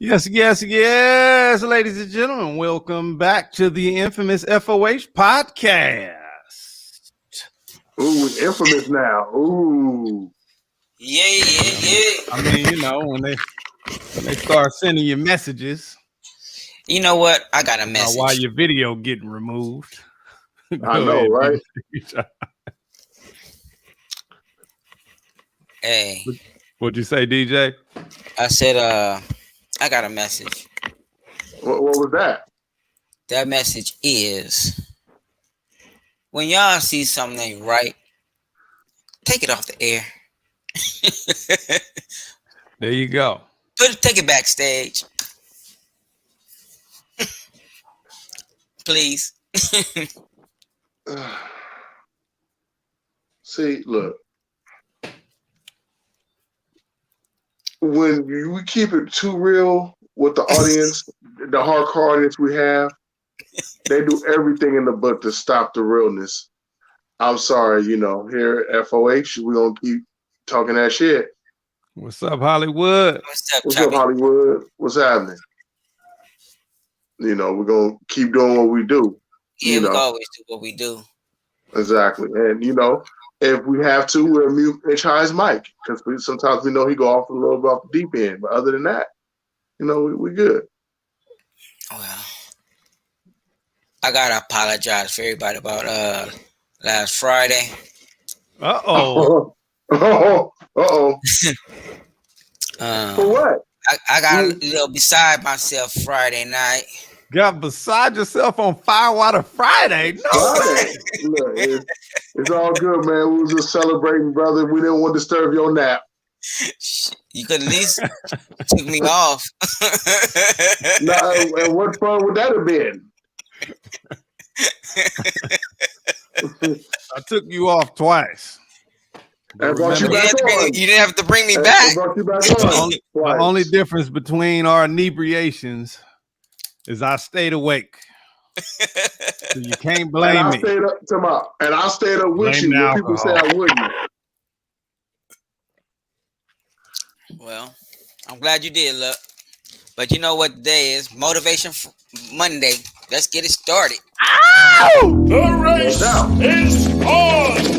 Yes, ladies and gentlemen. Welcome back to the infamous FOH podcast. Ooh, infamous now. Ooh. Yeah. I mean, when they start sending you messages. You know what? I got a message. Why your video getting removed? I know, right? Hey. What'd you say, DJ? I said, I got a message. What was that? That message is, when y'all see something ain't right, take it off the air. There you go. Take it backstage. Please. See, look. When we keep it too real with the audience, the hardcore audience we have, they do everything in the book to stop the realness. I'm sorry, here at FOH, we're going to keep talking that shit. What's up, Hollywood? What's up, Hollywood? What's happening? We're going to keep doing what we do. Yeah, we always do what we do. Exactly. And, if we have to, we'll mute and try his mic. Because sometimes we know he go off a little bit off the deep end. But other than that, we good. Well, I got to apologize for everybody about last Friday. Uh-oh. Uh-oh. For what? I got a little beside myself Friday night. Got beside yourself on Firewater Friday? No way. Look, it's all good, man. We was just celebrating, brother. We didn't want to disturb your nap. You could at least took me off. And what fun would that have been? I took you off twice. And brought you back on. You didn't have to bring me back. Brought you back on. The only difference between our inebriations is I stayed awake. So you can't blame me. And I stayed up with you when people say I wouldn't. Well, I'm glad you did, look. But you know what today is? Motivation Monday. Let's get it started. Ow! The race is on!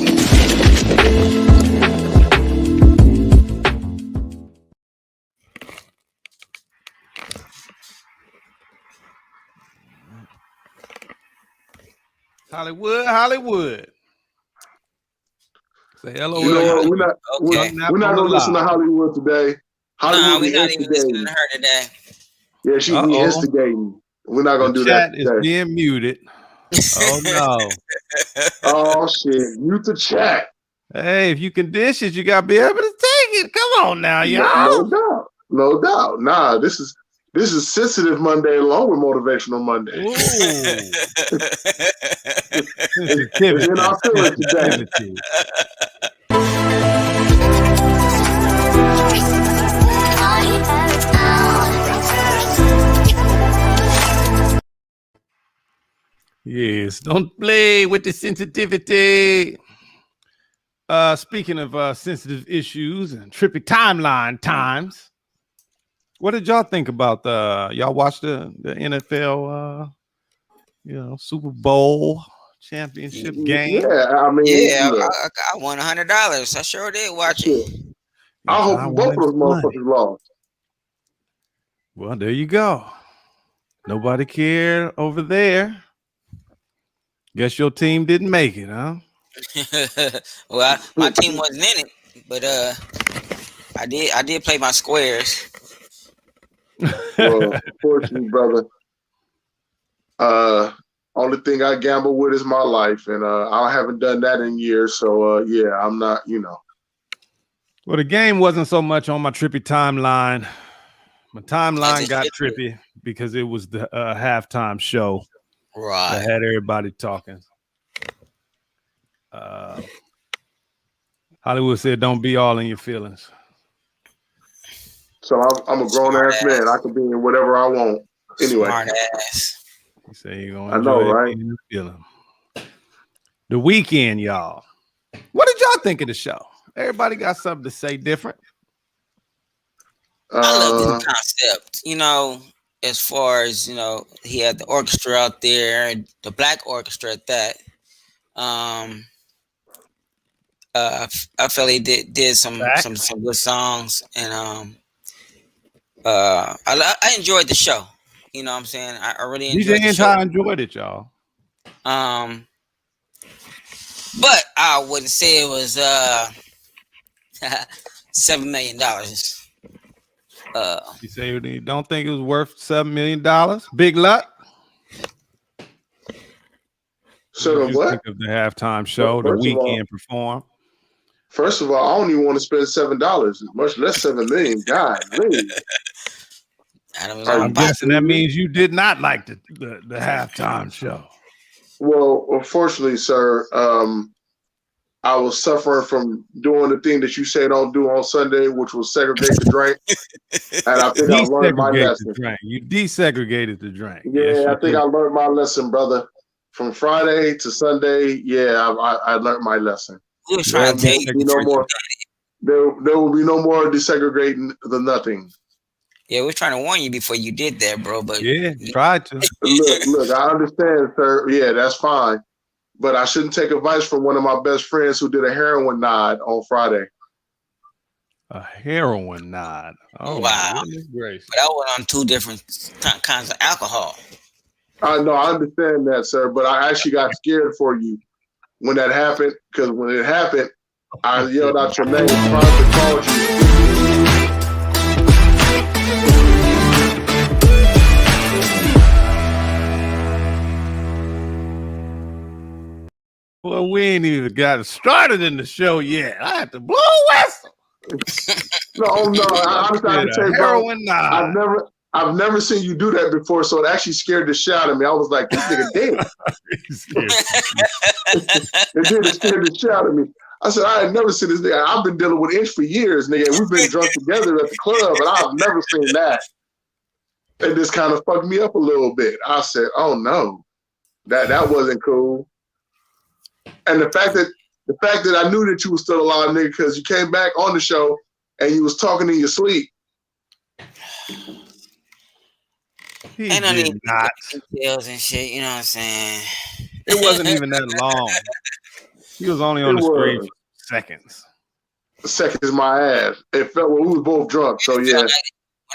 Hollywood. Say hello. We're not gonna listen to Hollywood today. Hollywood we're not even listening to her today. Yeah, she's instigating. We're not gonna do that. Chat is being muted. Oh no. Oh shit. Mute the chat. Hey, if you can dish it, you gotta be able to take it. Come on now, y'all. No doubt. Nah, this is Sensitive Monday along with Motivational Monday. It's in our feelings today. Yes, don't play with the sensitivity. Speaking of sensitive issues and trippy timeline times, what did y'all think about y'all watch the NFL Super Bowl championship game? Yeah, I mean, I won $100. I sure did watch it. I hope both of those motherfuckers lost. Well, there you go. Nobody cared over there. Guess your team didn't make it, huh? Well, my team wasn't in it, but I did play my squares. Well, unfortunately, brother, only thing I gamble with is my life, and I haven't done that in years. So yeah, I'm not, Well, the game wasn't so much on my trippy timeline. My timeline got trippy because it was the halftime show. Right. I had everybody talking. Hollywood said, "Don't be all in your feelings." So I'm a grown ass man. I can be in whatever I want. Anyway. Smart ass. You say you're gonna enjoy it, right? Feeling. The Weeknd, y'all. What did y'all think of the show? Everybody got something to say different. I love this Uh, concept. As far as he had the orchestra out there, the black orchestra at that. Um, I felt he did some good songs, and I enjoyed the show. You know what I'm saying? I really enjoyed DJ the show. Anti enjoyed it, y'all. Um, but I wouldn't say it was $7 million. You say you don't think it was worth $7 million? Big luck. so What did you what? think of the halftime show? The First of all, Weeknd perform. First of all, I don't even want to spend $7, much less $7 million. God, really? I'm guessing that means you did not like the halftime show. Well, unfortunately, sir, I was suffering from doing the thing that you say don't do on Sunday, which was segregate the drink. And I think I learned my lesson. You desegregated the drink. Yeah, yes, I think I learned my lesson, brother. From Friday to Sunday, yeah, I learned my lesson. We was trying to tell you no more. There will be no more desegregating the nothing. Yeah, we're trying to warn you before you did that, bro. But yeah, tried to. Look, I understand, sir. Yeah, that's fine. But I shouldn't take advice from one of my best friends who did a heroin nod on Friday. A heroin nod. Oh, wow. Gracious. But I went on 2 different kinds of alcohol. I know, I understand that, sir. But I actually got scared for you when that happened, because when it happened, I yelled out your name, probably called you. Well, we ain't even got started in the show yet. I had to blow a whistle. No, I'm trying to say, bro, I've never seen you do that before, so it actually scared the shit out of me. I was like, this nigga dead. It scared the shit out of me. I said, I had never seen this nigga. I've been dealing with Inch for years, nigga. We've been drunk together at the club, and I've never seen that. And this kind of fucked me up a little bit. I said, oh no, that wasn't cool. And the fact that I knew that you were still alive, nigga, because you came back on the show and you was talking in your sleep. He did not. Details and shit, you know what I'm saying? It wasn't even that long. He was only on the screen for seconds. Seconds, my ass. It felt we was both drunk, so yeah. When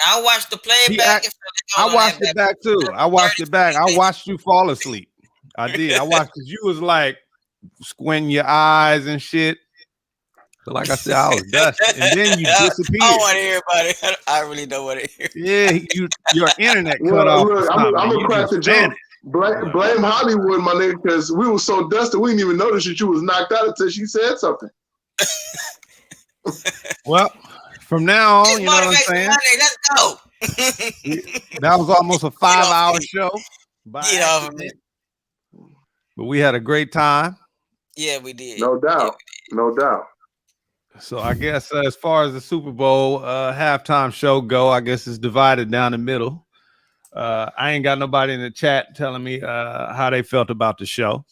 I watched the playback, I watched it back too. I watched it back. I watched you fall asleep. I did. I watched it. You was like squinting your eyes and shit. But like I said, I was dusty. And then you disappeared. I don't want to hear about it. I really don't want to hear. Yeah, your internet cut off. Look, I'm gonna crack the joke. Blame Hollywood, my nigga, because we were so dusty, we didn't even notice that you was knocked out until she said something. Well, from now on, you know what I'm saying? Monday, let's go. That was almost a 5-hour show. Get off of me. But we had a great time. Yeah, we did. No doubt. No doubt. So I guess as far as the Super Bowl halftime show go, I guess it's divided down the middle. I ain't got nobody in the chat telling me how they felt about the show.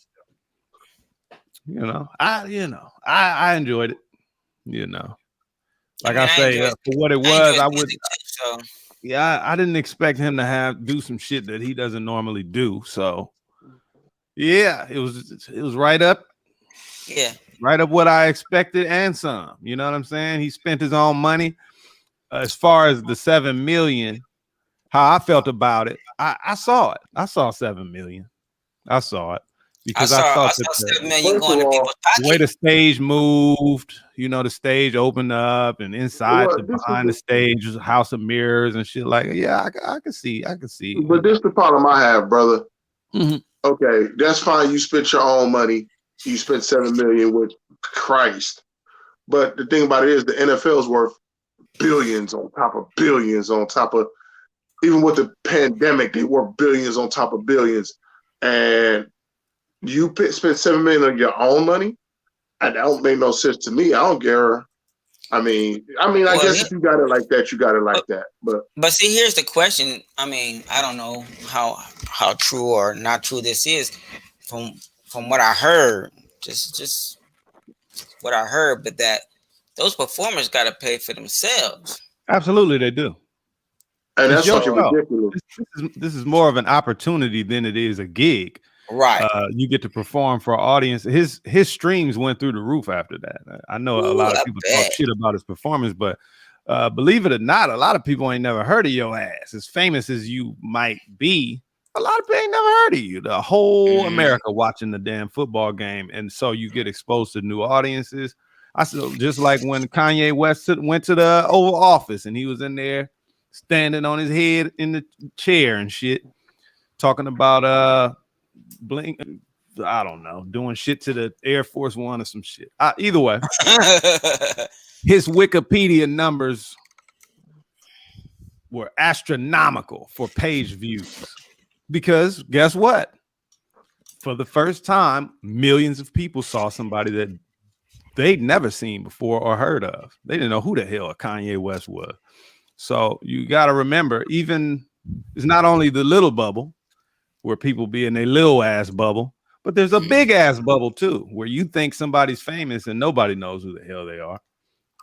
I enjoyed it. Like I say, for what it was, I would. Yeah, I didn't expect him to do some shit that he doesn't normally do. So yeah, it was right up. Yeah. Right up what I expected and some. You know what I'm saying? He spent his own money. As far as the 7 million, how I felt about it, I saw it. I saw 7 million. I saw it because I thought that 7 million going to people's pockets. The way the stage moved, the stage opened up and inside behind the stage was a house of mirrors and shit like. Yeah, I can see. But this is the problem I have, brother. Mm-hmm. Okay, that's fine. You spent your own money. You spent 7 million with Christ. But the thing about it is the NFL's worth billions on top of billions on top of, even with the pandemic, they were billions on top of billions. And you spent 7 million on your own money? And that don't make no sense to me. I don't care. I guess if you got it like that, you got it like that. But see, here's the question. I mean, I don't know how true or not true this is. From what I heard, just what I heard, but that those performers got to pay for themselves. Absolutely, they do. And It's that's your fucking show. ridiculous. This is more of an opportunity than it is a gig. Right. You get to perform for an audience. His streams went through the roof after that. I know a lot of people talk shit about his performance, but believe it or not, a lot of people ain't never heard of your ass. As famous as you might be, a lot of people ain't never heard of you. The whole America watching the damn football game, and so you get exposed to new audiences. I said, just like when Kanye West went to the Oval Office and he was in there standing on his head in the chair and shit, talking about blink, I don't know, doing shit to the Air Force One or some shit. Either way, his Wikipedia numbers were astronomical for page views because guess what? For the first time, millions of people saw somebody that they'd never seen before or heard of. They didn't know who the hell Kanye West was. So you got to remember, even it's not only the little bubble where people be in a little ass bubble, but there's a big ass bubble too, where you think somebody's famous and nobody knows who the hell they are.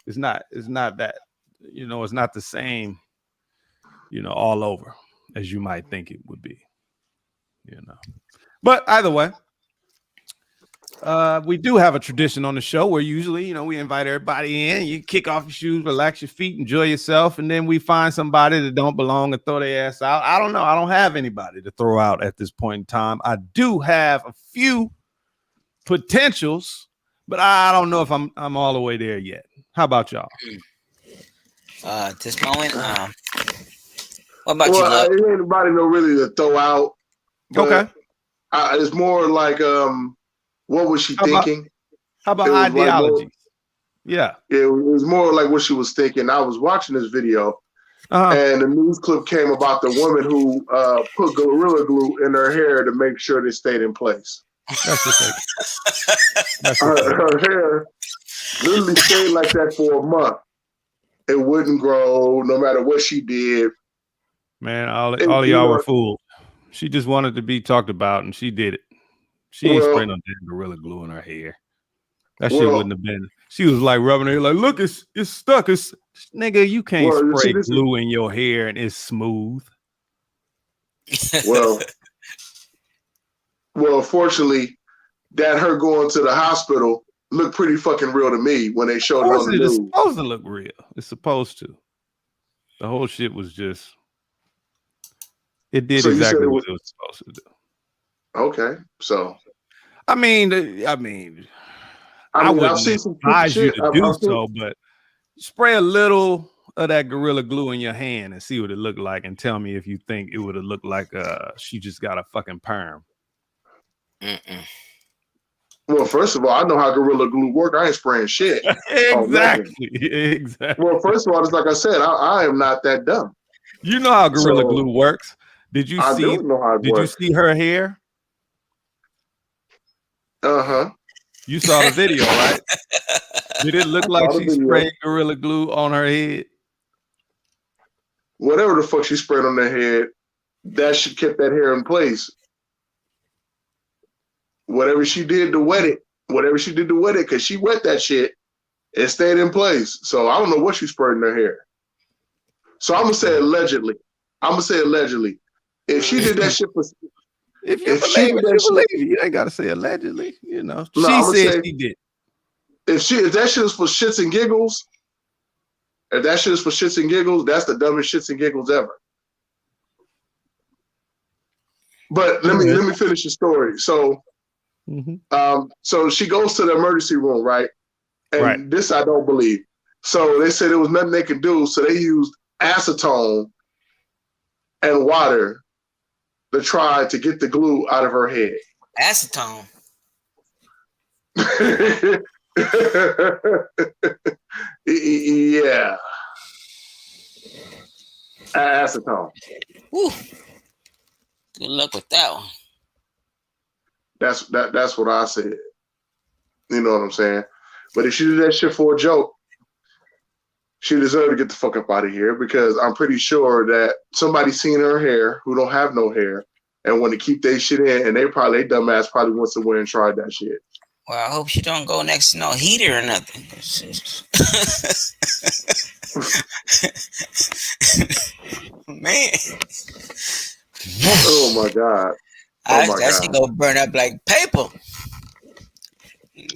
It's not that, it's not the same, all over as you might think it would be, But either way, we do have a tradition on the show where usually, we invite everybody in, you kick off your shoes, relax your feet, enjoy yourself, and then we find somebody that don't belong and throw their ass out. I don't know. I don't have anybody to throw out at this point in time. I do have a few potentials, but I don't know if I'm all the way there yet. How about y'all? At this moment, what about you, Love? Ain't anybody no really to throw out. Okay. It's more like what was she thinking? How about ideology? Yeah. It was more like what she was thinking. I was watching this video, and a news clip came about the woman who put Gorilla Glue in her hair to make sure they stayed in place. That's the thing. Her hair literally stayed like that for a month. It wouldn't grow no matter what she did. Man, all of y'all were fooled. She just wanted to be talked about, and she did it. She ain't spraying on damn Gorilla Glue in her hair. That shit wouldn't have been. She was like rubbing her hair, like, look, it's stuck. Nigga, you can't spray glue in your hair and it's smooth. Well, fortunately, that her going to the hospital looked pretty fucking real to me when they showed it on the news. It's supposed to look real. It's supposed to. The whole shit was just. It did exactly what it was supposed to do. Okay, so I wouldn't advise you to do so, but spray a little of that Gorilla Glue in your hand and see what it looked like, and tell me if you think it would have looked like she just got a fucking perm. Well, first of all, I know how Gorilla Glue work. I ain't spraying shit. Exactly. Well, first of all, just like I said, I am not that dumb. You know how Gorilla Glue works. Did you see? Did you see her hair? You saw the video, right? Did it look like she sprayed Gorilla Glue on her head? Whatever the fuck she sprayed on her head, that should keep that hair in place. Whatever she did to wet it, because she wet that shit, it stayed in place. So I don't know what she sprayed in her hair. So I'm gonna say allegedly. If she did that shit for, if she believe it, you ain't gotta say allegedly. She said she did. If that shit is for shits and giggles, that's the dumbest shits and giggles ever. But let me finish the story. So, so she goes to the emergency room, right? And this I don't believe. So they said there was nothing they could do, so they used acetone and water to try to get the glue out of her head. Acetone. Yeah. Acetone. Woo. Good luck with that one. That's what I said. You know what I'm saying? But if she did that shit for a joke, she deserved to get the fuck up out of here, because I'm pretty sure that somebody seen her hair who don't have no hair and want to keep their shit in, and they dumbass probably wants to went and tried that shit. Well, I hope she don't go next to no heater or nothing. Man. Oh my God. Oh my That shit God. gonna burn up like paper. Man.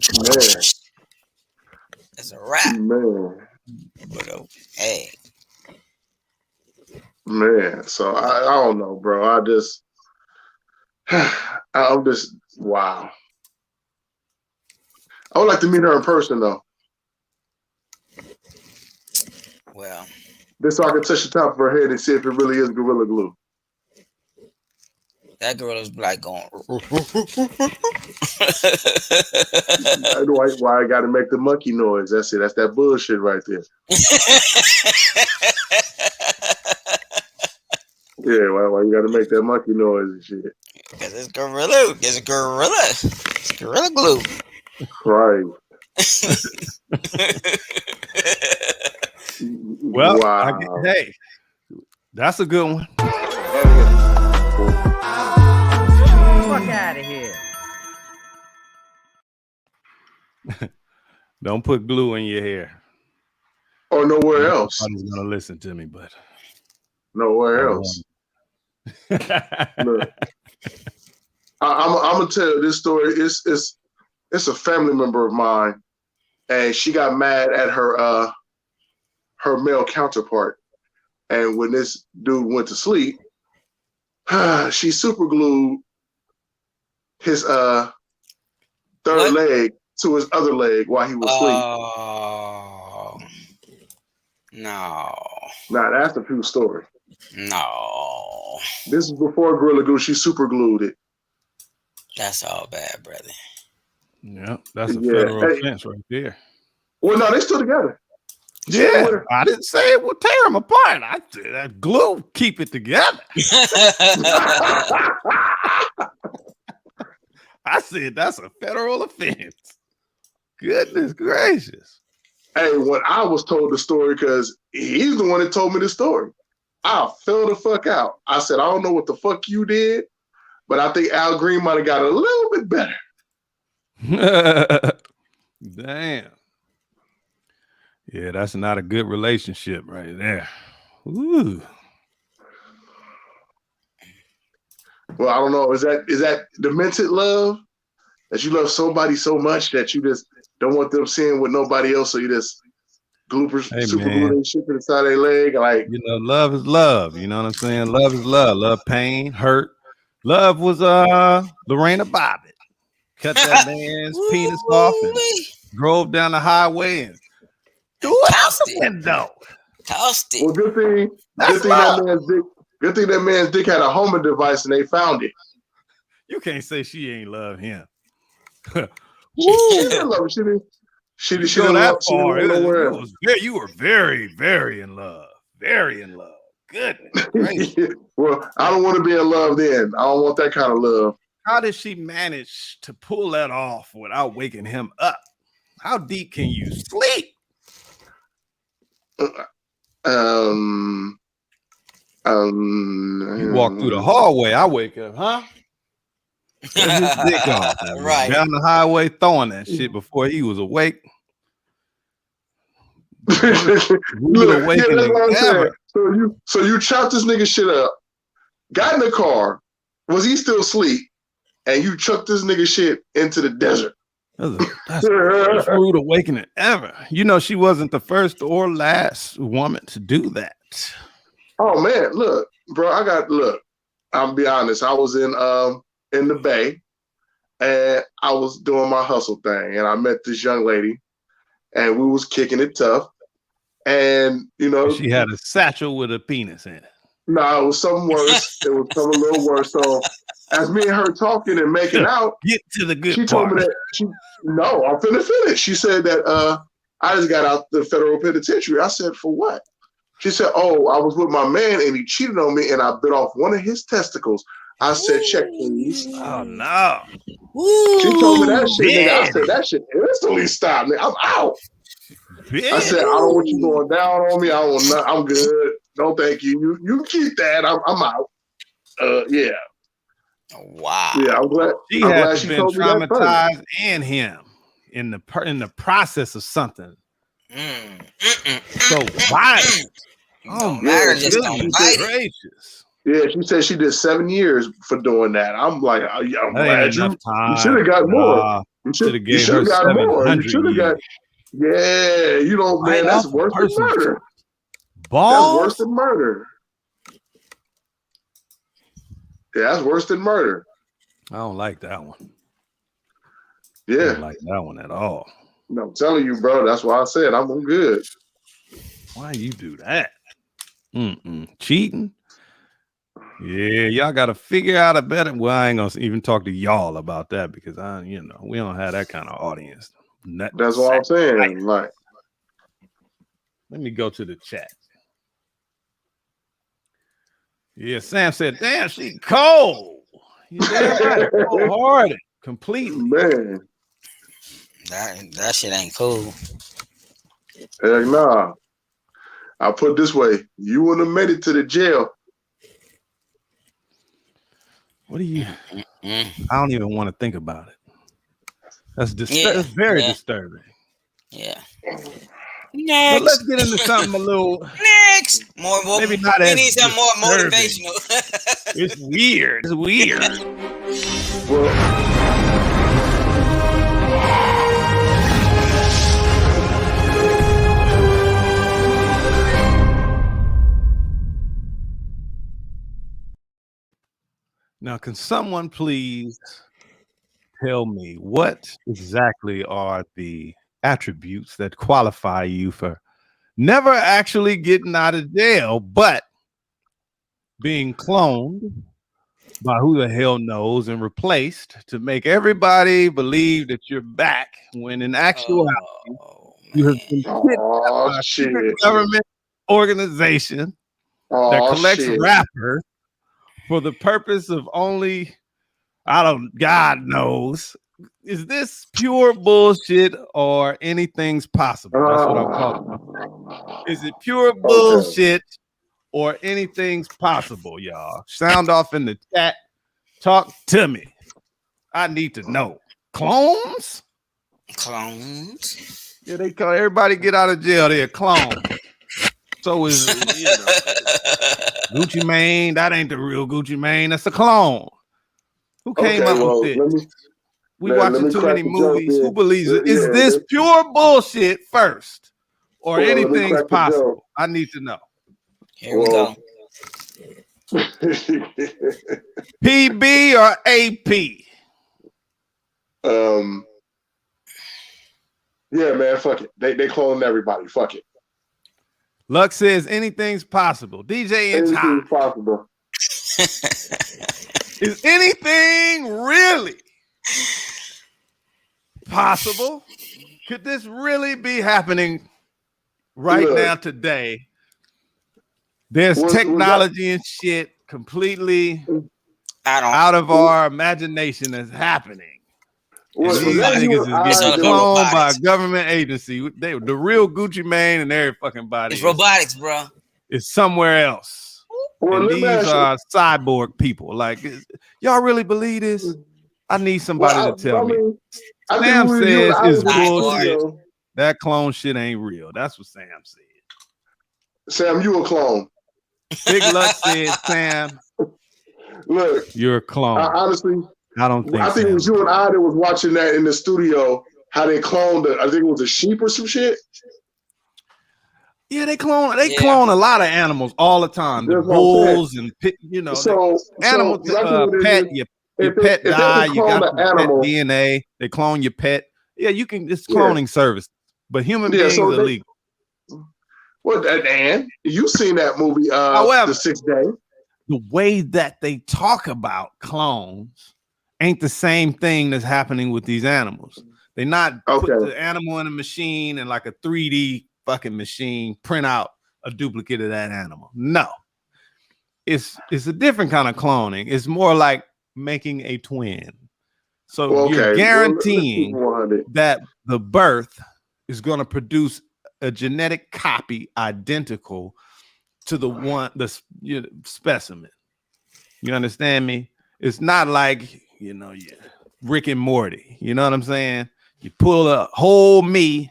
That's a wrap. Man. But hey, Man. So I don't know, bro. I'm just wow. I would like to meet her in person though. well, This so I can touch the top of her head and see if it really is Gorilla Glue. that gorilla's like going. I know why I got to make the monkey noise. That's it. That's that bullshit right there. Yeah, why you got to make that monkey noise and shit? Because it's gorilla. It's gorilla. It's gorilla glue. Right. Well, wow. hey, that's a good one. Fuck out of here. Don't put glue in your hair. Or nowhere else. Nobody's gonna listen to me, but Nowhere else. Look, I'm gonna tell you this story. It's a family member of mine, and she got mad at her male counterpart. And when this dude went to sleep, she super glued his third leg to his other leg while he was asleep. Oh no! Now that's a true story. No, This is before Gorilla Glue. She super glued it. that's all bad, brother. yeah, that's a Yeah. federal Hey. offense right there. Well, no, they still together. Yeah, I didn't say it would tear them apart. I said that glue keep it together. I said that's a federal offense. Goodness gracious. Hey, when I was told the story, because he's the one that told me the story, I fell the fuck out. I said, I don't know what the fuck you did, but I think Al Green might have got a little bit better. Damn. Yeah, that's not a good relationship right there. Ooh. Well, I don't know. Is that demented love? That you love somebody so much that you just don't want them seeing with nobody else, so you just super glue their shit to the side of their leg? Like, you know, love is love. You know what I'm saying? Love is love. Love, pain, hurt. Love was Lorena Bobbitt. Cut that man's penis off and drove down the highway and threw it out the window. Tossed it. well, good thing that man's dick had a homing device and they found it. You can't say she ain't love him. She didn't love him. She didn't that love far. him. You were very, very in love. Very in love. Goodness gracious. Well, I don't want to be in love then. I don't want that kind of love. How did she manage to pull that off without waking him up? How deep can you sleep? You walk through the hallway. I wake up, huh? Get his dick off. Right. Down the highway throwing that shit before he was awake. Look, that's what I'm saying. So you chopped this nigga shit up, got in the car, was he still asleep, and you chucked this nigga shit into the desert. That's the first rude awakening ever. You know, she wasn't the first or last woman to do that. Oh man, look, bro, I'll be honest. I was in the Bay, and I was doing my hustle thing, and I met this young lady, and we was kicking it tough. And you know, she had a satchel with a penis in it. No, it was something worse. It was something a little worse. So as me and her talking and making out, get to the good she part. told me that no, I'm finna finish. She said that I just got out the federal penitentiary. I said, for what? She said, oh, I was with my man and he cheated on me and I bit off one of his testicles. I said, check, please. Oh no. She told me that shit, nigga. I said, that shit instantly stopped me. I'm out. I said, I don't want you going down on me. I'm good. No, thank you. You keep that. I'm out. Yeah. Wow. Yeah, I'm glad. She I'm had glad she been told me that first. traumatized and him in the process of something. So violent. Oh, yeah, matter, just she don't goodness bite it. gracious. Yeah, she said she did 7 years for doing that. I'm like, I'm That glad ain't enough you should time. have got more. Nah, You should have you gave should her have got more. You 700 should have got. years. Yeah, you know, Right man, that's off a worse than person's murder. That's balls. worse than murder. Yeah, that's worse than murder. I don't like that one. I Yeah, don't like that one at all. no, I'm telling you, bro. That's why I said I'm good. Why you do that? Cheating? Yeah, y'all got to figure out a better. Well, I ain't gonna even talk to y'all about that because we don't have that kind of audience. That's what I'm saying. Like, Let me go to the chat. Yeah, Sam said, "Damn, she cold." You damn right, cold-hearted, completely. man, That shit ain't cool. heck nah. I'll put it this way: you wouldn't have made it to the jail. What do you? Mm. I don't even want to think about it. That's Yeah, That's very yeah. disturbing. Yeah. But let's Next. get into something a little. Next. More. Maybe not We as need some more disturbing. motivational. It's weird. It's weird. Well, Now, can someone please tell me what exactly are the attributes that qualify you for never actually getting out of jail, but being cloned by who the hell knows and replaced to make everybody believe that you're back when in actuality you have been kidnapped by a secret shit. government organization that Oh collects shit. rappers for the purpose of only, God knows. Is this pure bullshit or anything's possible? That's what I'm calling it. Is it pure bullshit or anything's possible, y'all? Sound off in the chat. Talk to me. I need to know. Clones? Clones. Yeah, they call everybody get out of jail. They're a clone. So is Gucci Mane. That ain't the real Gucci Mane. That's a clone. Who came up with this? We watching too many movies. Who believes it? Is this pure bullshit first, or anything's possible? I need to know. Here we go. PB or AP? Yeah, man, fuck it. They cloned everybody. Fuck it. Lux says anything's possible. DJ Inch High. Anything's possible. Is anything really possible? Could this really be happening right now today? There's technology and shit completely out of our imagination that's happening. These niggas is getting cloned by a government agency. The real Gucci Mane and every fucking body. It's robotics, bro. It's somewhere else. And these are cyborg people. Like, y'all really believe this? I need somebody to tell me. Sam says it's bullshit. That clone shit ain't real. That's what Sam said. Sam, you a clone. Big Lux said, Sam, look, you're a clone. Honestly, I don't think. I think it was you and I that was watching that in the studio. How they cloned I think it was a sheep or some shit. Yeah, they clone a lot of animals all the time. The bulls and animals. Pet, your pet die. You got some pet DNA. They clone your pet. Yeah, you can. It's cloning service, but human beings are illegal. Well, and you seen that movie? However, The Sixth Day. The way that they talk about clones ain't the same thing that's happening with these animals. They not put the animal in a machine and like a 3D fucking machine print out a duplicate of that animal. No, it's a different kind of cloning. It's more like making a twin. So you're guaranteeing that the birth is going to produce a genetic copy identical to the specimen. You understand me? It's not like, Rick and Morty. You know what I'm saying? You pull a whole me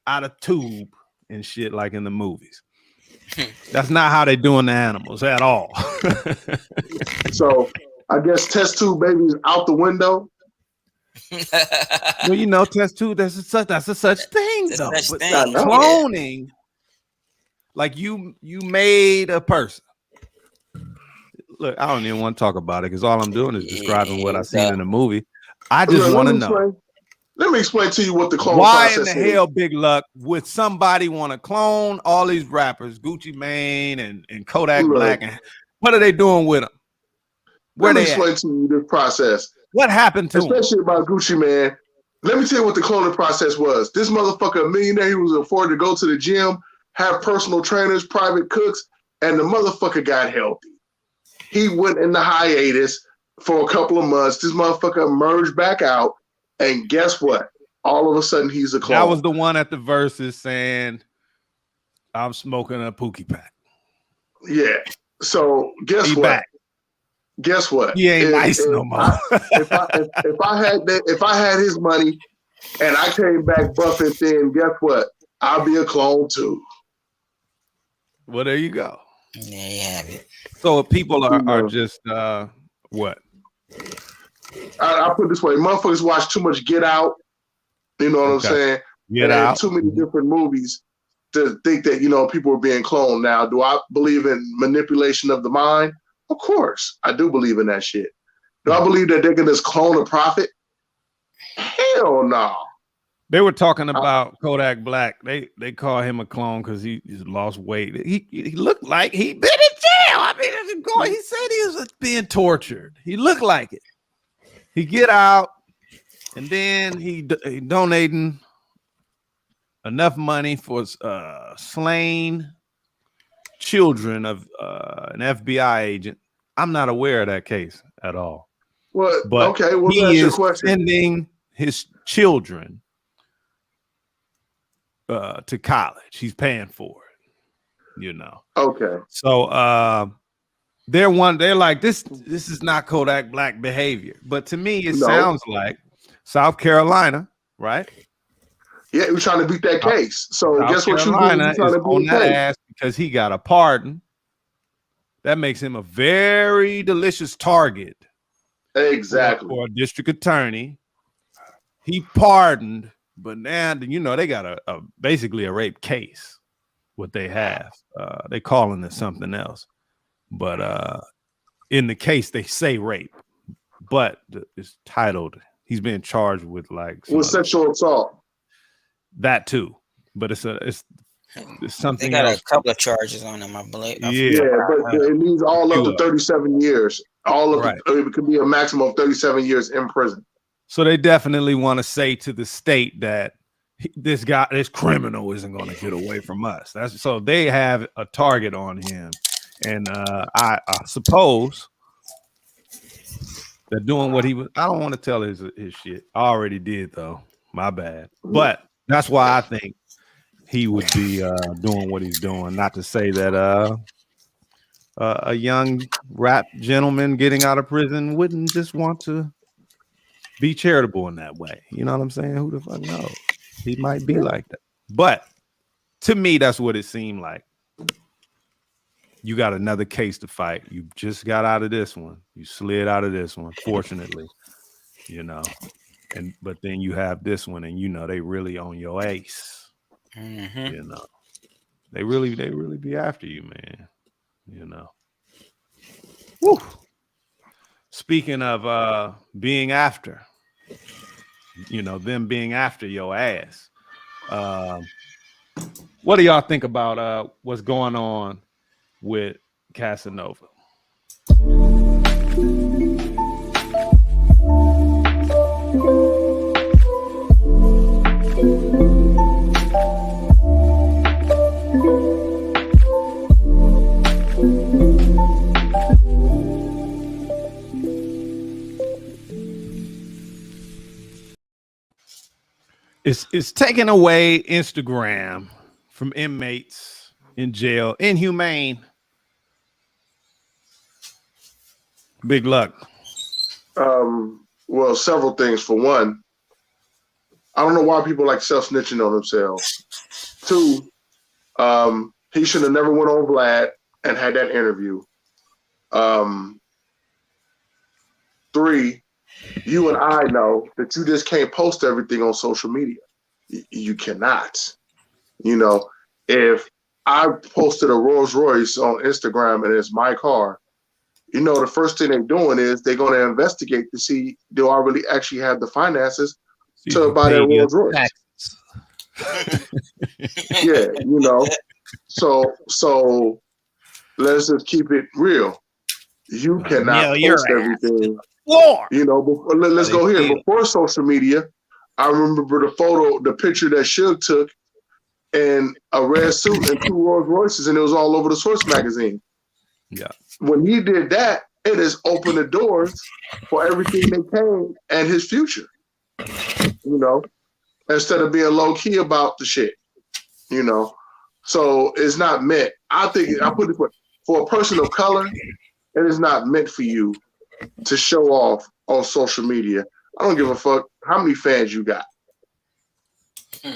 out of tube and shit like in the movies. That's not how they doing the animals at all. So I guess test tube baby is out the window. Well, you know, test tube, that's a such thing That's though. such But thing, yeah. cloning, like you made a person. Look, I don't even want to talk about it because all I'm doing is describing what I seen in the movie. I just want to know. Let me explain to you what the clone Why in process the is. hell, Big Luck, would somebody want to clone all these rappers, Gucci Mane and Kodak Black? And what are they doing with them? Where Let me they explain at? to you this process. What happened to them? Especially about Gucci Man. Let me tell you what the cloning process was. This motherfucker, a millionaire, he was afforded to go to the gym, have personal trainers, private cooks, and the motherfucker got healthy. He went into hiatus for a couple of months. This motherfucker emerged back out, and guess what? All of a sudden, he's a clone. That was the one at the verses saying, "I'm smoking a Pookie pack." Yeah. So guess what? Back. Guess what? He ain't nice no more. If I had his money and I came back buff and thin, guess what? I'll be a clone too. Well, there you go. There you have it. So people are just what? I put it this way: motherfuckers watch too much Get Out. You know what I'm saying? Get Out. Too many different movies to think that people are being cloned. Now, do I believe in manipulation of the mind? Of course, I do believe in that shit. Do I believe that they're gonna just clone a prophet? Hell no. They were talking about Kodak Black. They call him a clone because he lost weight. He looked like he'd been in jail. I mean, he said he was being tortured. He looked like it. He get out, and then he donating enough money for slain children of an FBI agent. I'm not aware of that case at all. Well, but okay. Well, he that's your is question. sending his children to college. He's paying for it. Okay. So they're like this is not Kodak Black behavior, but to me it sounds like South Carolina, right? Yeah, we're trying to beat that case. So South guess what Carolina you do? You're trying to on beat that that ass because he got a pardon. That makes him a very delicious target. Exactly. For a district attorney. He pardoned, but now they got a basically a rape case. What they have, they calling it something else, but in the case they say rape, but it's titled. He's being charged with sexual assault. That too, but it's something. They got else. a couple of charges on him, I believe. Yeah, but it needs all up to 37 years. It could be a maximum of 37 years in prison. So they definitely want to say to the state that this criminal isn't going to get away from us. So they have a target on him, and I suppose they're doing what he was. I don't want to tell his shit. I already did though. My bad. But that's why I think he would be doing what he's doing. Not to say that a young rap gentleman getting out of prison wouldn't just want to be charitable in that way. You know what I'm saying? Who the fuck knows? He might be like that. But to me, that's what it seemed like. You got another case to fight. You just got out of this one. You slid out of this one, fortunately. But then you have this one, and they really on your ace. Mm-hmm. They really be after you, man. Woo. Speaking of being after, them being after your ass. What do y'all think about what's going on with Casanova? It's taking away Instagram from inmates in jail. Inhumane. Big Luck. Well, several things. For one, I don't know why people like self-snitching on themselves. 2, he should have never went on Vlad and had that interview. 3, you and I know that you just can't post everything on social media. You cannot. You know, if I posted a Rolls Royce on Instagram and it's my car, you know, the first thing they're doing is they're going to investigate to see, do I really actually have the finances to buy that Rolls Royce? Yeah, you know. So let's just keep it real. You cannot post everything. You know, let's go here. Before social media, I remember the picture that Suge took in a red suit and 2 Rolls Royces, and it was all over the Source magazine. Yeah. When he did that, it has opened the doors for everything that came and his future. You know, instead of being low key about the shit. You know, so it's not meant. I think I put it for a person of color, it is not meant for you to show off on social media. I don't give a fuck how many fans you got.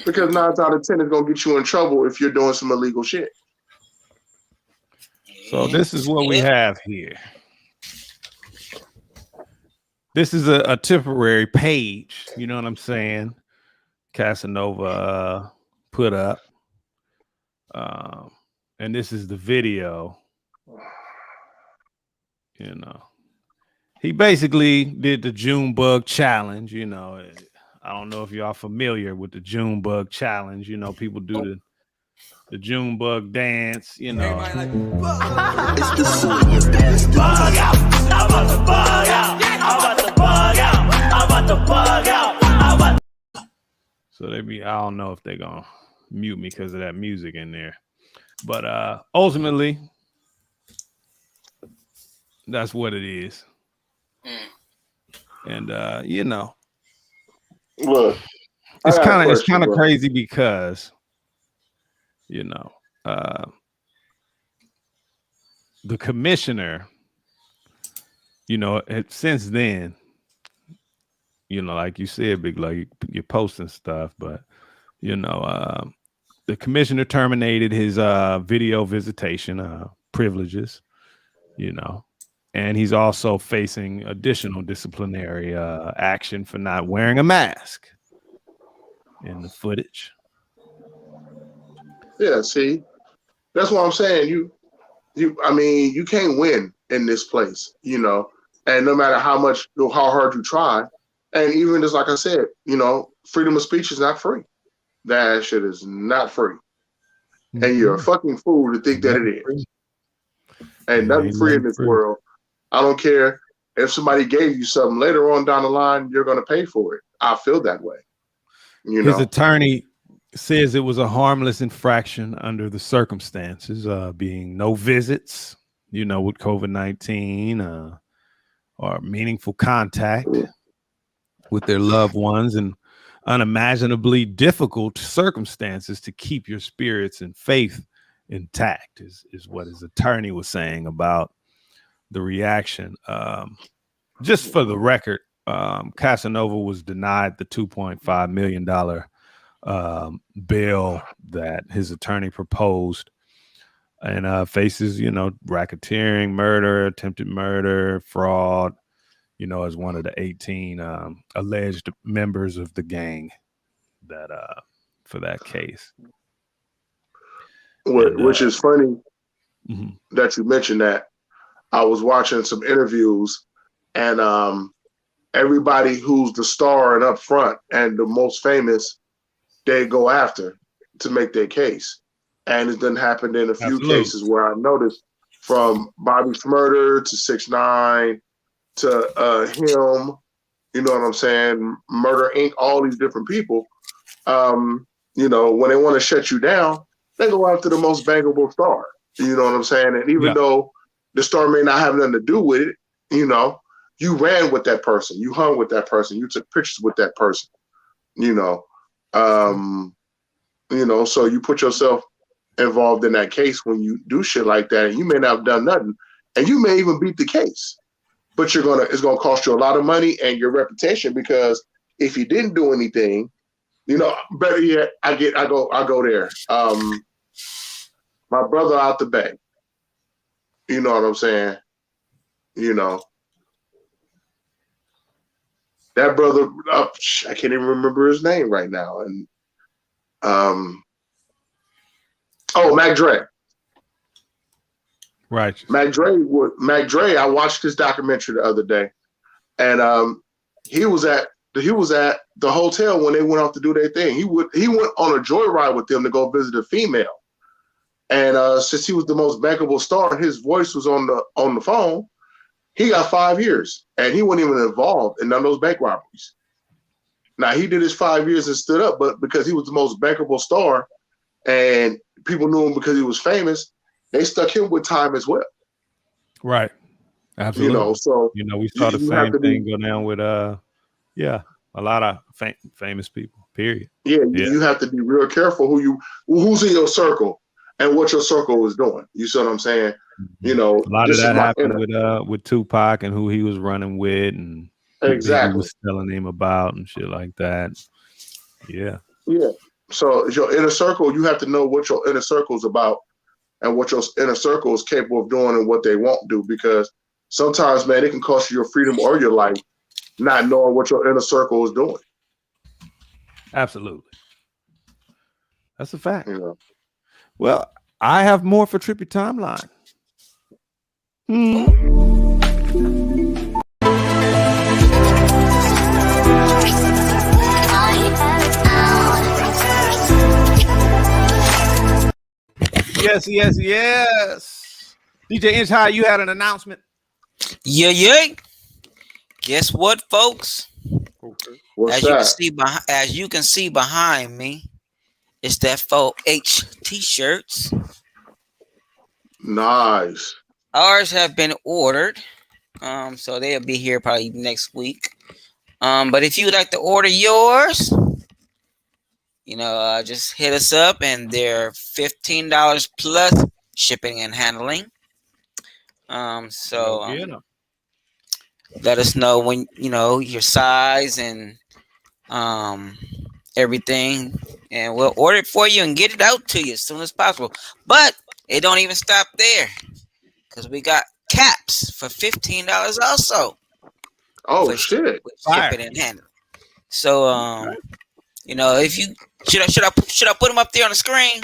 Because 9 out of 10 is gonna get you in trouble if you're doing some illegal shit. So this is what we have here. This is a temporary page. You know what I'm saying? Casanova put up. And this is the video. You know, he basically did the Junebug challenge. You know, I don't know if y'all familiar with the Junebug challenge. You know, people do the Junebug dance. You know, Bug out. I'm about to bug out. I'm about to bug out. I'm about to bug out. So I don't know if they're gonna mute me because of that music in there. But ultimately, that's what it is. And you know, look, it's kind of crazy because, you know, the commissioner, you know, since then, you know, like you said, Big Lug, you're posting stuff, but you know, the commissioner terminated his video visitation privileges, you know, and he's also facing additional disciplinary action for not wearing a mask in the footage. Yeah, see, that's what I'm saying. I mean, you can't win in this place, you know, and no matter how hard you try, and even just like I said, you know, freedom of speech is not free. That shit is not free. Mm-hmm. And you're a fucking fool to think that it is. And nothing free in this world. I don't care if somebody gave you something later on down the line, you're going to pay for it. I feel that way. You know? His attorney says it was a harmless infraction under the circumstances, being no visits, you know, with COVID-19 or meaningful contact with their loved ones, and unimaginably difficult circumstances to keep your spirits and faith intact is what his attorney was saying about the reaction. Just for the record, Casanova was denied the $2.5 million bail that his attorney proposed, and faces, you know, racketeering, murder, attempted murder, fraud, you know, as one of the 18 alleged members of the gang that for that case. Which is funny that you mentioned that. I was watching some interviews, and everybody who's the star and up front and the most famous, they go after to make their case. And it done happened in a few cases where I noticed, from Bobby Shmurda to 6ix9ine to him, you know what I'm saying, Murder Inc., all these different people, you know, when they want to shut you down, they go after the most bangable star. You know what I'm saying? And even though the star may not have nothing to do with it, you know, you ran with that person, you hung with that person, you took pictures with that person, you know, so you put yourself involved in that case when you do shit like that, and you may not have done nothing, and you may even beat the case, but it's gonna cost you a lot of money and your reputation, because if you didn't do anything, You know, better yet, I go there. My brother out the Bay. You know what I'm saying? You know. That brother, I can't even remember his name right now. And Mac Dre. Righteous. Mac Dre. I watched his documentary the other day, and he was at the hotel when they went off to do their thing. He went on a joyride with them to go visit a female, and since he was the most bankable star, and his voice was on the phone. He got 5 years, and he wasn't even involved in none of those bank robberies. Now, he did his 5 years and stood up, but because he was the most bankable star, and people knew him because he was famous, they stuck him with time as well. Right. Absolutely. You know, so we saw the same thing go down with a lot of famous people. Period. Yeah, you have to be real careful who's in your circle and what your circle is doing. You see what I'm saying? You know, a lot of that happened with Tupac and who he was running with, and exactly he was telling him about and shit like that. Yeah. So your inner circle, you have to know what your inner circle is about and what your inner circle is capable of doing and what they won't do. Because sometimes, man, it can cost you your freedom or your life, not knowing what your inner circle is doing. Absolutely, that's a fact. You know. Well, I have more for Trippy Timeline. Yes. DJ Inch High, you had an announcement. Yeah. Guess what, folks? What's as you can see behind me, it's that 4H t-shirts. Nice. Ours have been ordered, so they'll be here probably next week. But if you'd like to order yours, just hit us up, and they're $15 plus shipping and handling. Let us know when your size and everything, and we'll order it for you and get it out to you as soon as possible. But it don't even stop there, because we got caps for $15 also. Oh shit! Shipping and handling. So if you should I put them up there on the screen?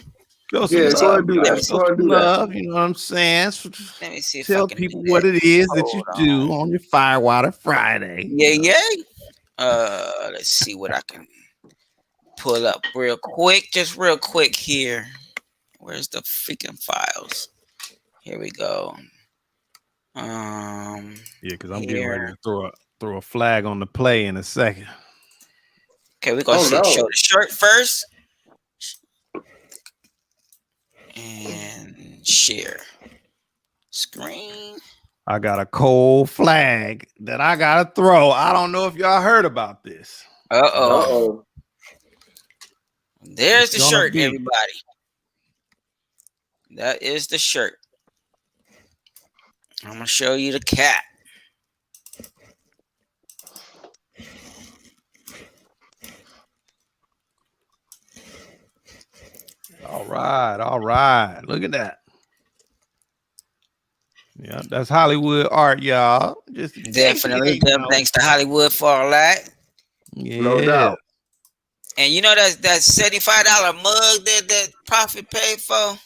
Go ahead and do that. You know what I'm saying? Let me see. Tell people what it is that you do on your Firewater Friday. Yeah. Let's see what I can pull up real quick here. Where's the freaking files? Here we go. Because I'm getting ready to throw a flag on the play in a second. Okay, we're gonna show the shirt first. And share screen. I got a cold flag that I gotta throw. I don't know if y'all heard about this. Uh-oh. There's the shirt, everybody. That is the shirt. I'm gonna show you the cat. All right. Look at that. Yeah, that's Hollywood art, y'all. Definitely. Thanks to Hollywood for all that. Yeah. No doubt. And that $75 mug that Prophet paid for?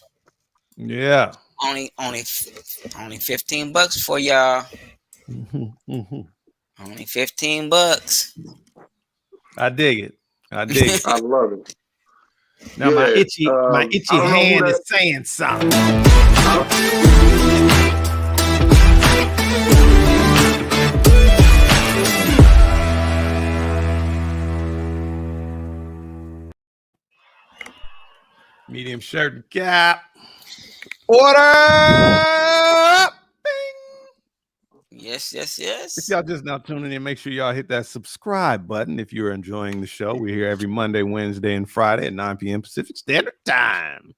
Yeah. Only $15 for y'all. Only $15. I dig it. I love it. Now my itchy hand is saying something. Medium shirt and cap. Order. Yes. If y'all just now tuning in, make sure y'all hit that subscribe button if you're enjoying the show. We're here every Monday, Wednesday, and Friday at 9 p.m. Pacific Standard Time.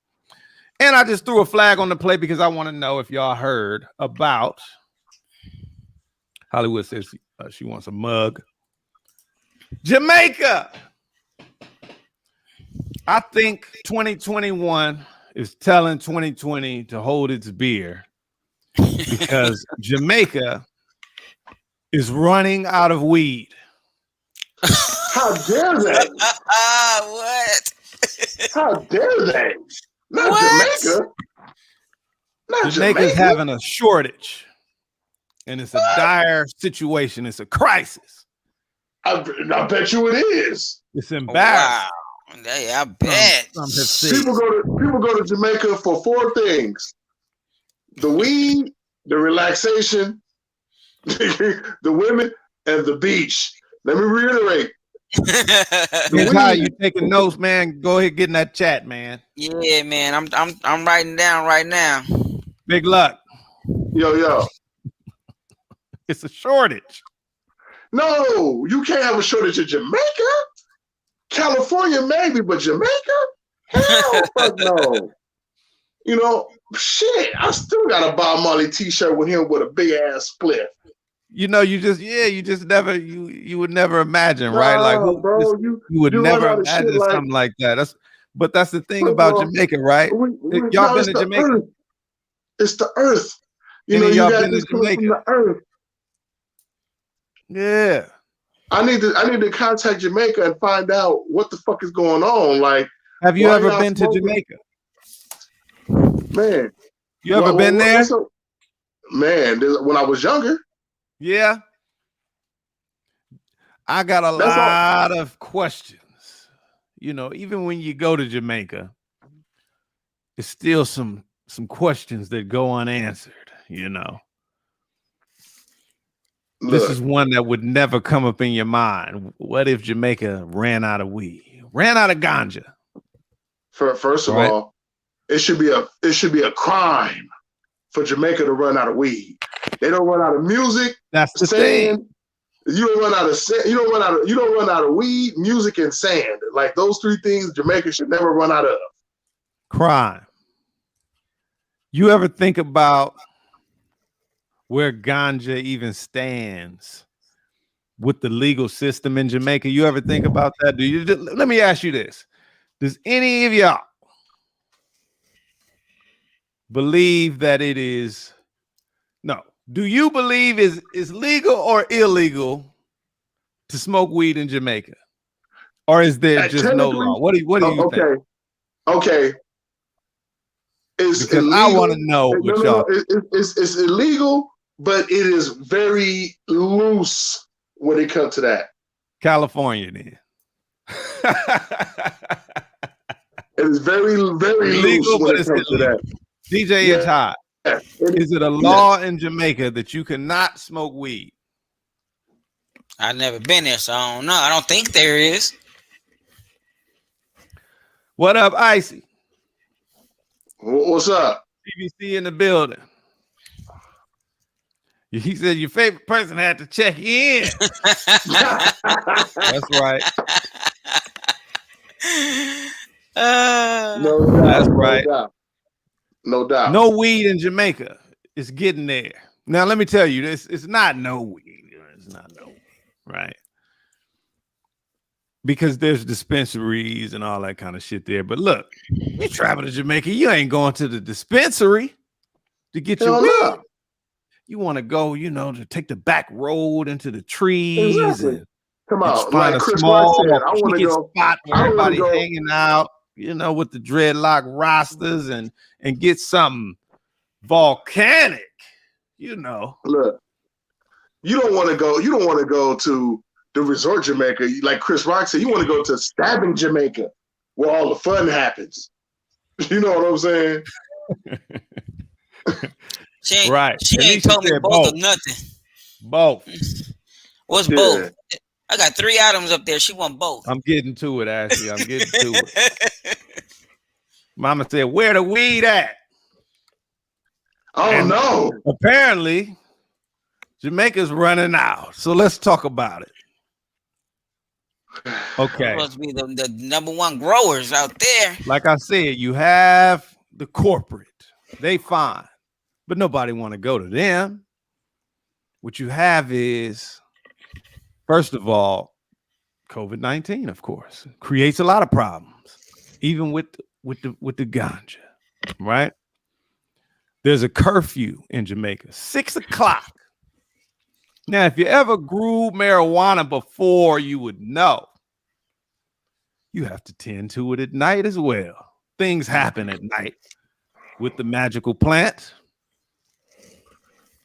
And I just threw a flag on the play because I want to know if y'all heard about Hollywood says she wants a mug. Jamaica. I think 2021 is telling 2020 to hold its beer because Jamaica is running out of weed. How dare they? What? How dare they? Not What? Jamaica. Not Jamaica's Jamaica. having a shortage, and it's a dire situation. It's a crisis. I bet you it is. It's embarrassing. Wow. Yeah, I bet. Some have said. People go to Jamaica for 4 things: the weed, the relaxation, the women, and the beach. Let me reiterate. Ty, you taking notes, man? Go ahead, get in that chat, man. Yeah, man. I'm writing down right now. Big luck. Yo. It's a shortage. No, you can't have a shortage of Jamaica. California, maybe, but Jamaica? Hell, fuck no. You know, shit, I still got a Bob Marley t-shirt with him with a big ass split. You know, you just never you would never imagine, right? Like bro, you would never imagine something like that. That's the thing about Jamaica, right? Y'all been to Jamaica? Earth. It's the earth. You know, y'all you got been this to coming from Jamaica? the earth. Yeah. I need to contact Jamaica and find out what the fuck is going on. Like, have you ever been to Jamaica? Man. You ever been there? Man, when I was younger. Yeah. I got a lot of questions. You know, even when you go to Jamaica, it's still some questions that go unanswered, you know. Look, this is one that would never come up in your mind. What if Jamaica ran out of weed? Ran out of ganja? First of all, it should be a crime for Jamaica to run out of weed. They don't run out of music. That's the thing. You don't run out of sand. You don't run out of weed, music, and sand. Like those 3 things, Jamaica should never run out of. Crime. You ever think about where ganja even stands with the legal system in Jamaica? You ever think about that? Let me ask you this. Does any of y'all believe that it is? No. Do you believe is legal or illegal to smoke weed in Jamaica? Or is there just no law? What do you think? Okay. It's because illegal. I want to know what y'all. It's illegal, but it is very loose when it comes to that. California, then. It is very, very illegal, loose when it comes to that. DJ and Ty, is it a law in Jamaica that you cannot smoke weed? I've never been there, so I don't know. I don't think there is. What up, Icy? What's up? BBC in the building. He said your favorite person had to check in. That's right. No doubt. That's right. No doubt. No weed in Jamaica. It's getting there. Now, let me tell you this. It's not no weed. It's not no weed, right? Because there's dispensaries and all that kind of shit there. But look, you travel to Jamaica, you ain't going to the dispensary to get your weed. No. You want to go, to take the back road into the trees. Exactly. And come on, find a Chris small said, I want to go spot where everybody hanging out, with the dreadlock rosters and get something volcanic, Look, you don't want to go. You don't want to go to the resort Jamaica, like Chris Rock said. You want to go to stabbing Jamaica, where all the fun happens. You know what I'm saying? She ain't told me both or nothing. Both. What's both? I got 3 items up there. She want both. I'm getting to it, Ashley. I'm getting to it. Mama said, "Where the weed at?" Oh, no. Apparently, Jamaica's running out. So let's talk about it. Okay. Supposed to be the #1 growers out there. Like I said, you have the corporate. They fine. But nobody want to go to them. What you have is, first of all, COVID-19, of course, creates a lot of problems. even with the ganja, right? There's a curfew in Jamaica, 6 o'clock. Now, if you ever grew marijuana before, you would know you have to tend to it at night as well. Things happen at night with the magical plant.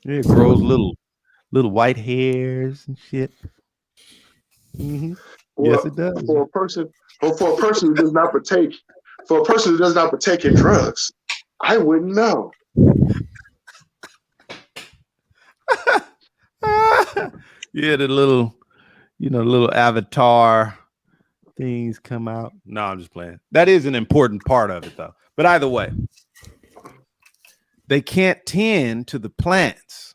It grows little white hairs and shit. Mm-hmm. Yes, it does. For a person who does not partake, in drugs, I wouldn't know. Yeah, the little avatar things come out. No, I'm just playing. That is an important part of it, though. But either way, they can't tend to the plants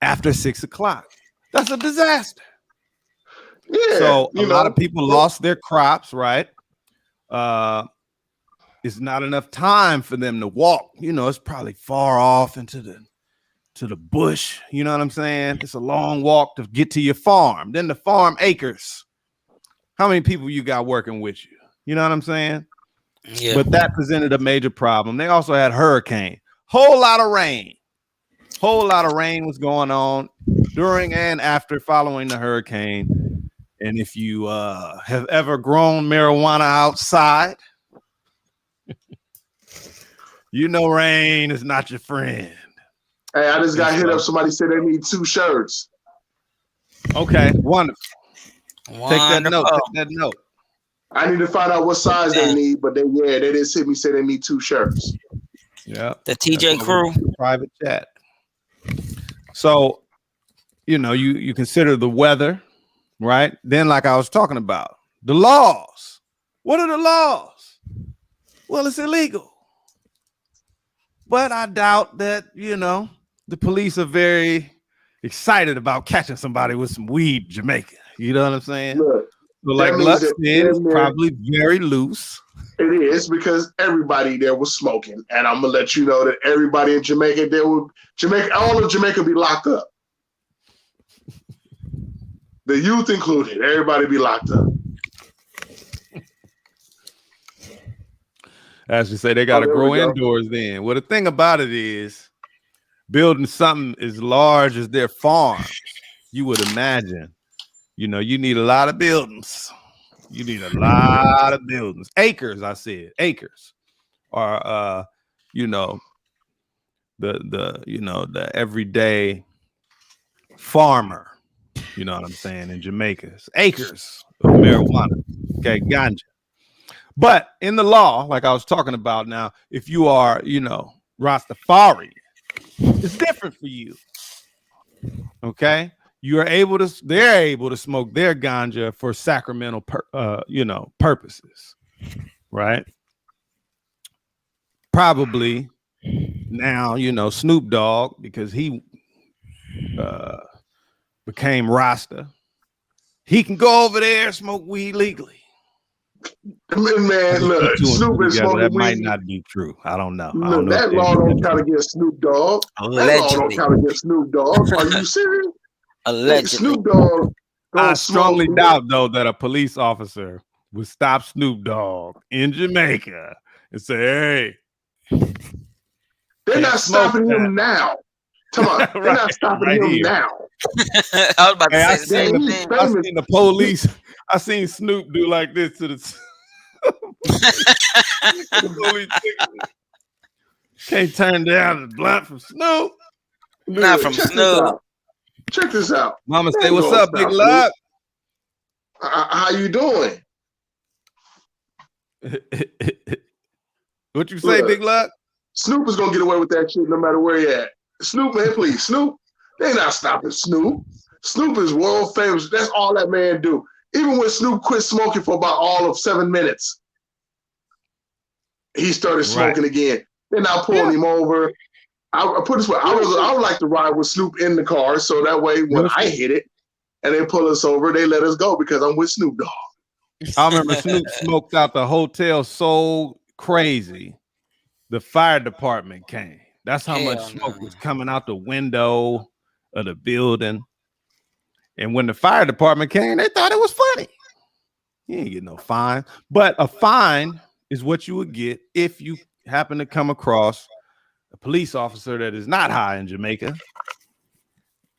after 6 o'clock. That's a disaster. Yeah, so a lot of people lost their crops, right? It's not enough time for them to walk. It's probably far off into the bush. You know what I'm saying? It's a long walk to get to your farm. Then the farm acres. How many people you got working with you? You know what I'm saying? Yeah. But that presented a major problem. They also had hurricane. Whole lot of rain was going on during and after following the hurricane. And if you have ever grown marijuana outside, rain is not your friend. Hey, I just got hit up. Somebody said they need 2 shirts. Okay, wonderful. Take that note. I need to find out what size they need, but they just hit me, say they need 2 shirts. Yeah. The TJ crew. Private chat. So, you consider the weather, right? Then, like I was talking about, the laws. What are the laws? Well, it's illegal. But I doubt that, the police are very excited about catching somebody with some weed in Jamaica. You know what I'm saying? Look, so like Lux said, it's probably very loose. It is, because everybody there was smoking. And I'm going to let you know that everybody in Jamaica, all of Jamaica be locked up. The youth included, everybody be locked up. As you say, they got to grow indoors then. Well, the thing about it is, building something as large as their farm, you would imagine, you need a lot of buildings. You need a lot of buildings. Acres, I said. Acres. Or, the everyday farmer. You know what I'm saying? In Jamaica. It's acres of marijuana. Okay, ganja. But in the law, like I was talking about now, if you are, Rastafari, it's different for you. Okay? They're able to smoke their ganja for sacramental purposes. Right? Probably now, Snoop Dogg, because he became Rasta, he can go over there and smoke weed legally. Man, look, Snoop is smoking that weed. Might not be true. I don't know. Look, that law don't count against Snoop Dogg. That law don't count against Snoop Dogg. Are you serious? Allegedly. Snoop Dogg. I strongly doubt, though, that a police officer would stop Snoop Dogg in Jamaica and say, "Hey, they're not stopping him now." Come on, they're not stopping him now. I was about to say the same thing. I seen the police. I seen Snoop do like this to the police. Can't turn down the blunt from Snoop. Not from Snoop. Check this out. Mama say, "What's up, Big Luck? How you doing?" What you say, Big Luck? Snoop is gonna get away with that shit no matter where he at. Snoop, man, please, Snoop. They not stopping Snoop. Snoop is world famous. That's all that man do. Even when Snoop quit smoking for about all of 7 minutes, he started smoking again. They're now pulling him over. I put it this way: I would like to ride with Snoop in the car, so that way when I hit it and they pull us over, they let us go because I'm with Snoop Dogg. I remember Snoop smoked out the hotel so crazy, the fire department came. That's how much smoke was coming out the window of the building. And when the fire department came, they thought it was funny. You ain't get no fine. But a fine is what you would get if you happen to come across a police officer that is not high in Jamaica,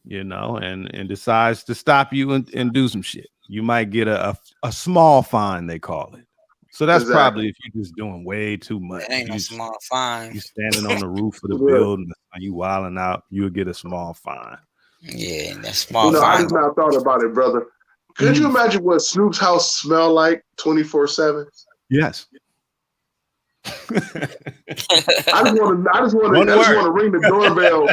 you know, and decides to stop you and do some shit. You might get a small fine, they call it. So that's probably if you're just doing way too much. It ain't no small fine. You standing on the roof of the building, you wilding out, you'll get a small fine. Yeah, that's small fine. I just now thought about it, brother. Could you imagine what Snoop's house smelled like 24/7? Yes. I just want to ring the doorbell.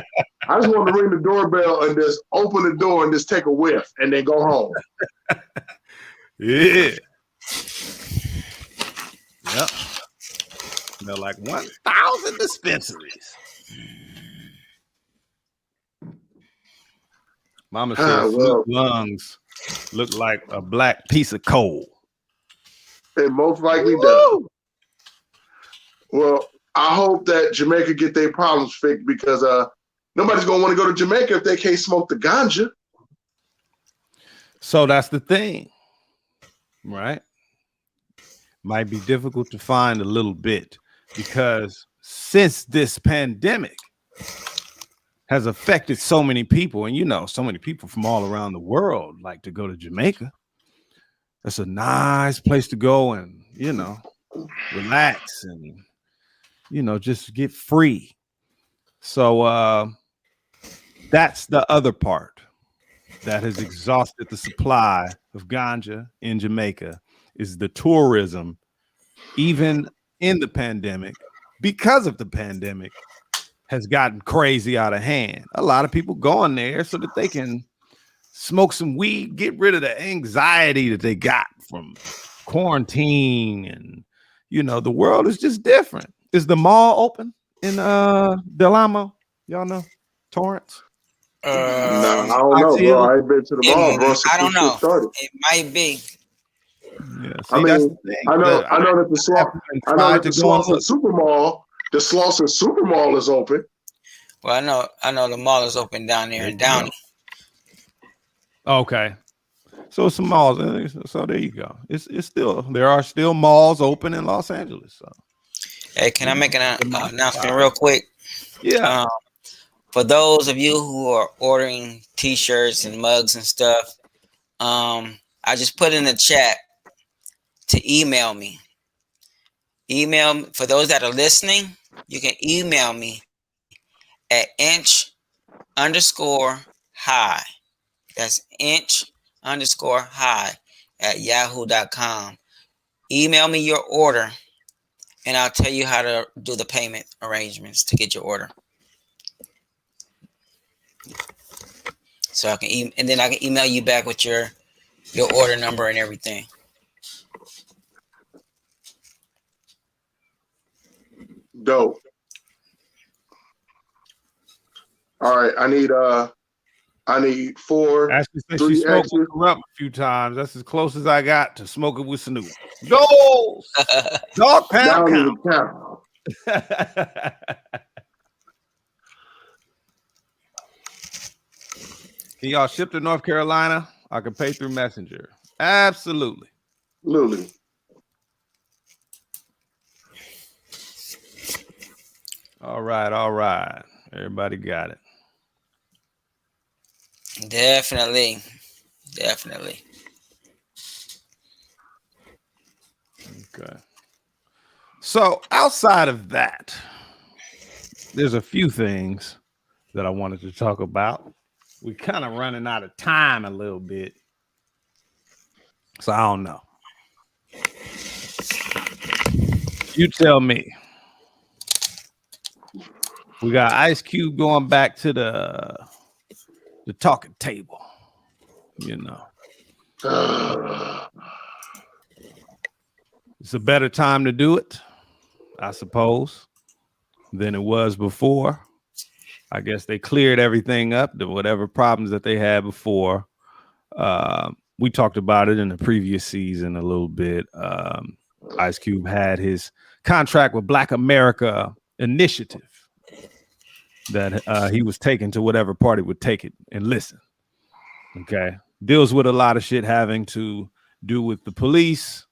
I just want to ring the doorbell and just open the door and just take a whiff and then go home. Yeah. Yep. They're like 1,000 dispensaries. Mama said lungs look like a black piece of coal. It most likely does. Well, I hope that Jamaica get their problems fixed because nobody's gonna want to go to Jamaica if they can't smoke the ganja. So that's the thing, right? Might be difficult to find a little bit because since this pandemic has affected so many people, and you know, so many people from all around the world like to go to Jamaica. That's a nice place to go and, you know, relax and, you know, just get free. So that's the other part that has exhausted the supply of ganja in Jamaica is the tourism, even in the pandemic, because of the pandemic, has gotten crazy out of hand. A lot of people going there so that they can smoke some weed, get rid of the anxiety that they got from quarantine. And, you know, the world is just different. Is the mall open in Del Amo? Y'all know? Torrance? No, I don't know, bro. I ain't been to the mall, bro. I don't know. It might be. Yeah, see, I mean, that's the thing. I know that the Slauson Super Mall, the Slauson Super Mall is open. Well, I know the mall is open down there in Downey. Okay. So some malls. So there you go. There are still malls open in Los Angeles. So. Hey, can I make an announcement real quick? Yeah. For those of you who are ordering T-shirts and mugs and stuff, I just put in the chat to email me. For those that are listening, you can email me at inch_high. That's inch_high at yahoo.com. Email me your order and I'll tell you how to do the payment arrangements to get your order. So I can and then I can email you back with your order number and everything. Dope. All right, I need 4. Ashley said she smoked with Corrupt a few times. That's as close as I got to smoking with Snoop. Go! Dog pound count. Can y'all ship to North Carolina? I can pay through Messenger. Absolutely. Absolutely. All right. Everybody got it. Definitely. Okay. So outside of that, there's a few things that I wanted to talk about. We're kind of running out of time a little bit. So I don't know. You tell me. We got Ice Cube going back to the talking table. You know. It's a better time to do it, I suppose, than it was before. I guess they cleared everything up, whatever problems that they had before. We talked about it in the previous season a little bit. Ice Cube had his contract with Black America Initiative that he was taking to whatever party would take it and listen. Okay. Deals with a lot of shit having to do with the police.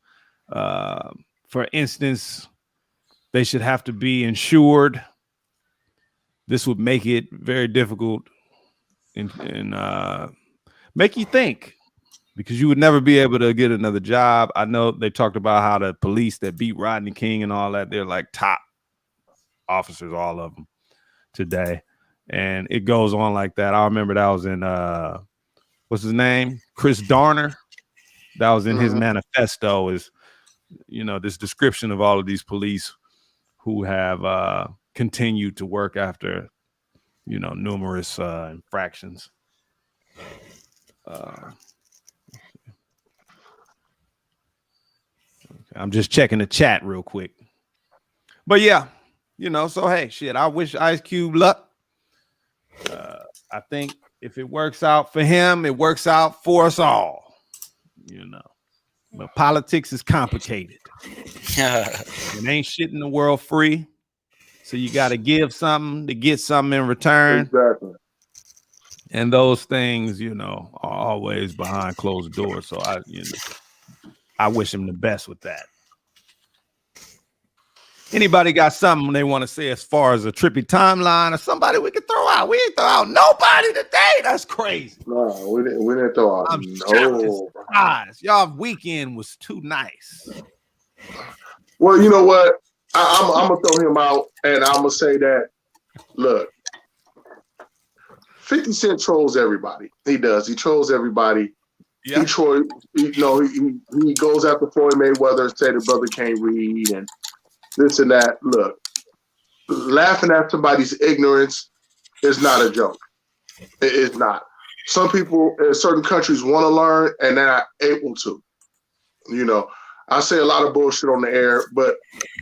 For instance, they should have to be insured. This would make it very difficult and make you think, because you would never be able to get another job. I know they talked about how the police that beat Rodney King and all that, they're like top officers, all of them today. And it goes on like that. I remember that was in, what's his name? Chris Darner. That was in his manifesto, is, you know, this description of all of these police who have continued to work after, you know, numerous infractions. I'm just checking the chat real quick. But yeah, you know, so hey, shit, I wish Ice Cube luck. I think if it works out for him, it works out for us all, you know. But politics is complicated. It ain't shit in the world free. So you got to give something to get something in return. Exactly. And those things, you know, are always behind closed doors. So I wish him the best with that. Anybody got something they want to say as far as a trippy timeline or somebody we can throw out? We ain't throw out nobody today. That's crazy. No, we didn't throw out. I'm surprised. Y'all weekend was too nice. Well, you know what? I'm gonna throw him out, and I'm gonna say that. Look, 50 Cent trolls everybody. He does. He trolls everybody. Yeah. He goes after Floyd Mayweather, say the brother can't read, and this and that. Look, laughing at somebody's ignorance is not a joke. It's not. Some people in certain countries want to learn, and they're not able to. You know, I say a lot of bullshit on the air, but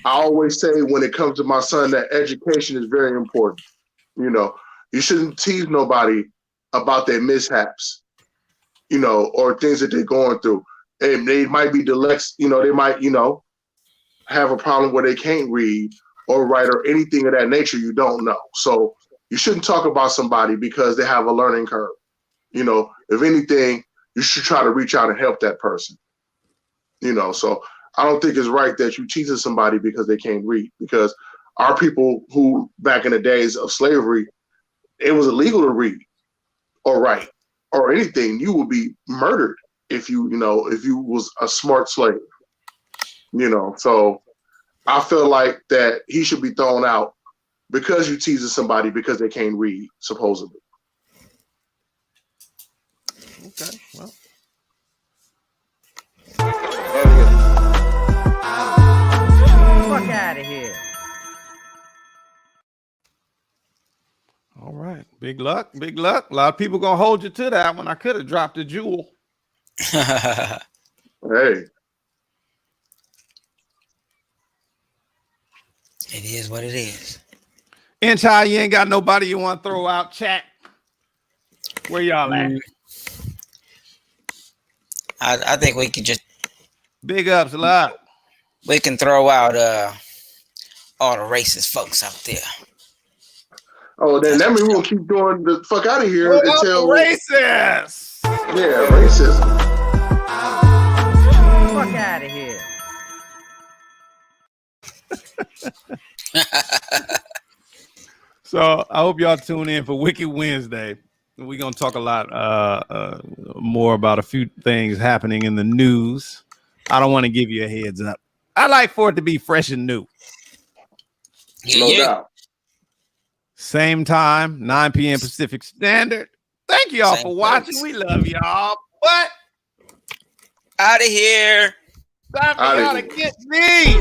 I always say when it comes to my son that education is very important. You know, you shouldn't tease nobody about their mishaps, you know, or things that they're going through. And they might be dyslexic, you know, they might, you know, have a problem where they can't read or write or anything of that nature you don't know. So you shouldn't talk about somebody because they have a learning curve. You know, if anything, you should try to reach out and help that person. You know, so I don't think it's right that you teasing somebody because they can't read, because our people who back in the days of slavery, it was illegal to read or write or anything. You would be murdered if you was a smart slave. You know, so I feel like that he should be thrown out because you teasing somebody because they can't read, supposedly. Okay, well. Fuck out of here. All right. Big luck. Big luck. A lot of people gonna hold you to that one. I could have dropped a jewel. Hey. It is what it is. Inch High, you ain't got nobody you want to throw out. Chat. Where y'all at? I think we can just Big ups, a lot. we can throw out all the racist folks out there. Oh, then that means we're gonna keep doing the fuck out of here until racist. Yeah, racism. Fuck out of here. So I hope y'all tune in for Wicked Wednesday. We're gonna talk a lot more about a few things happening in the news. I don't want to give you a heads up. I like for it to be fresh and new. No doubt. Same time, 9 p.m. Pacific Standard. Thank y'all for watching. We love y'all. What? Out of here. Time for y'all to get me.